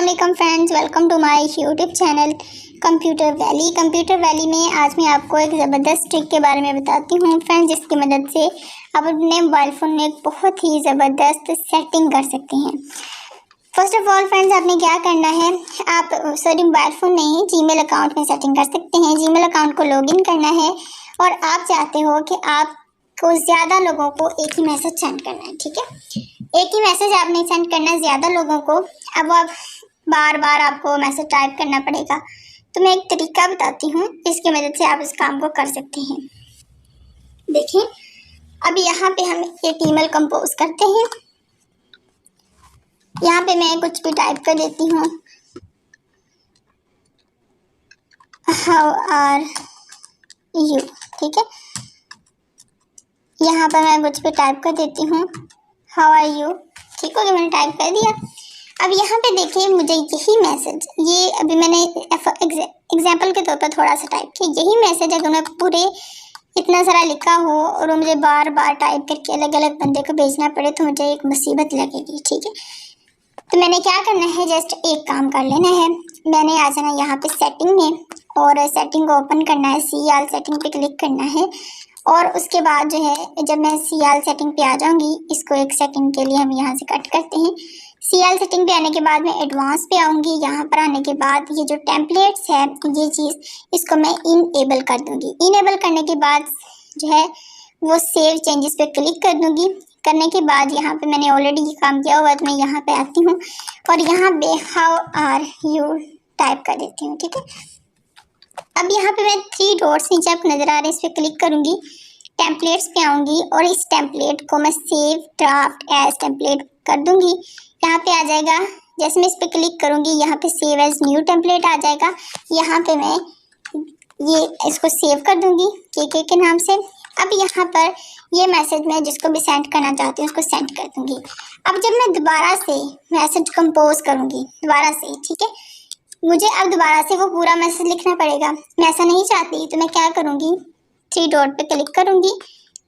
अस्सलाम friends, welcome to my YouTube channel Computer Valley. Computer Valley में आज मैं आपको एक ज़बरदस्त ट्रिक के बारे में बताती हूँ फ्रेंड्स, जिसकी मदद से आप अपने मोबाइल फ़ोन में एक बहुत ही ज़बरदस्त सेटिंग कर सकते हैं। फर्स्ट ऑफ ऑल फ्रेंड्स, आपने क्या करना है, आप मोबाइल फ़ोन नहीं, जीमेल अकाउंट में सेटिंग कर सकते हैं। जीमेल अकाउंट को लॉगिन करना है और आप चाहते हो कि आपको ज़्यादा लोगों को एक ही मैसेज सेंड करना है, ठीक है। एक ही मैसेज आपने सेंड करना है ज़्यादा लोगों को। अब आप बार बार आपको मैसेज टाइप करना पड़ेगा, तो मैं एक तरीका बताती हूँ, इसकी मदद से आप इस काम को कर सकते हैं। देखिए, अब यहाँ पे हम एक ईमेल कंपोज करते हैं। यहाँ पे मैं कुछ भी टाइप कर देती हूँ, हाउ आर यू, ठीक है। यहाँ पर मैं कुछ भी टाइप कर देती हूँ, हाउ आर यू, ठीक हो गया, मैंने टाइप कर दिया। अब यहाँ पे देखिए, मुझे यही मैसेज, ये अभी मैंने एग्जाम्पल के तौर पर थोड़ा सा टाइप किया, यही मैसेज अगर मैं पूरे इतना सारा लिखा हो और वो मुझे बार बार टाइप करके अलग अलग बंदे को भेजना पड़े तो मुझे एक मुसीबत लगेगी, ठीक है। तो मैंने क्या करना है, जस्ट एक काम कर लेना है, मैंने आ जाना यहाँ पे सेटिंग में और सेटिंग को ओपन करना है, CL सेटिंग पे क्लिक करना है और उसके बाद जो है, जब मैं CL सेटिंग पे आ जाऊँगी, इसको एक सेकंड के लिए हम यहाँ से कट करते हैं। CL सेटिंग पे आने के बाद मैं एडवांस पे आऊँगी। यहाँ पर आने के बाद ये जो टेम्पलेट्स है, ये चीज़, इसको मैं इनेबल कर दूँगी। इनेबल करने के बाद जो है वो सेव चेंजेस पे क्लिक कर दूँगी। करने के बाद यहाँ पे मैंने ऑलरेडी ये काम किया हुआ है, तो मैं यहाँ पे आती हूँ और यहाँ पे हाउ आर यू टाइप कर देती हूँ, ठीक है। अब यहाँ पे मैं 3 डॉट्स नीचे आपको नज़र आ रहे हैं, इस पर क्लिक करूँगी, टेम्पलेट्स पे आऊँगी और इस टेम्पलेट को मैं सेव ड्राफ्ट एज टेम्पलेट कर दूँगी। यहाँ पे आ जाएगा, जैसे मैं इस पर क्लिक करूँगी, यहाँ पे सेव एज न्यू टेम्पलेट आ जाएगा। यहाँ पे मैं ये इसको सेव कर दूँगी के नाम से। अब यहाँ पर ये मैसेज मैं जिसको भी सेंड करना चाहती हूँ उसको सेंड कर दूँगी। अब जब मैं दोबारा से मैसेज कंपोज करूँगी दोबारा से, ठीक है, मुझे अब दोबारा से वो पूरा मैसेज लिखना पड़ेगा। मैं ऐसा नहीं चाहती, तो मैं क्या करूँगी, 3 डॉट पे क्लिक करूँगी,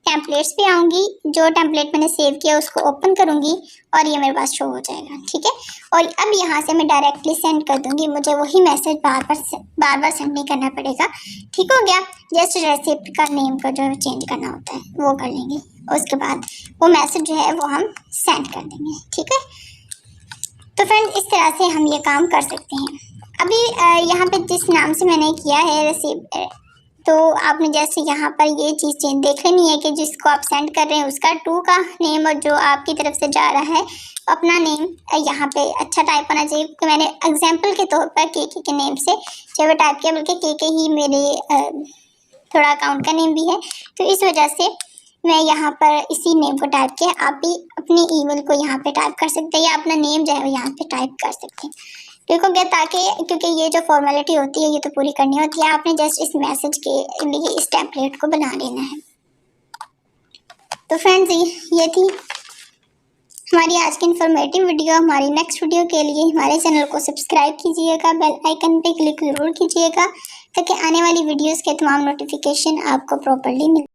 टेम्पलेट्स पे आऊँगी, जो टेम्पलेट मैंने सेव किया उसको ओपन करूँगी और ये मेरे पास शो हो जाएगा, ठीक है। और अब यहाँ से मैं डायरेक्टली सेंड कर दूँगी, मुझे वही मैसेज बार बार सेंड नहीं करना पड़ेगा, ठीक हो गया। जस्ट रेसिपी का नेम को जो चेंज करना होता है वो कर लेंगे, उसके बाद वो मैसेज जो है वो हम सेंड कर देंगे, ठीक है। तो फ्रेंड, इस तरह से हम ये काम कर सकते हैं। अभी यहाँ पे जिस नाम से मैंने किया है रेसिपी, तो आपने जैसे यहाँ पर ये चीज़ देख लेनी है कि जिसको आप सेंड कर रहे हैं उसका टू का नेम और जो आपकी तरफ से जा रहा है अपना नेम यहाँ पे अच्छा टाइप होना चाहिए, क्योंकि मैंने एग्जांपल के तौर पर के नेम से जो वो टाइप किया, बल्कि के ही मेरे थोड़ा अकाउंट का नेम भी है, तो इस वजह से मैं यहाँ पर इसी नेम को टाइप किया। आप भी अपनी ईमेल को यहाँ पे टाइप कर सकते हैं या अपना नेम जो है वो यहाँ पे टाइप कर सकते हैं, ठीक हो गया। ताकि क्योंकि ये जो फॉर्मेलिटी होती है ये तो पूरी करनी होती है, आपने जस्ट इस मैसेज के लिए इस टेम्पलेट को बना लेना है। तो फ्रेंड्स, ये थी हमारी आज की इन्फॉर्मेटिव वीडियो। हमारी नेक्स्ट वीडियो के लिए हमारे चैनल को सब्सक्राइब कीजिएगा, बेल आइकन पे क्लिक ज़रूर कीजिएगा ताकि आने वाली वीडियोस के तमाम नोटिफिकेशन आपको प्रॉपर्ली मिले।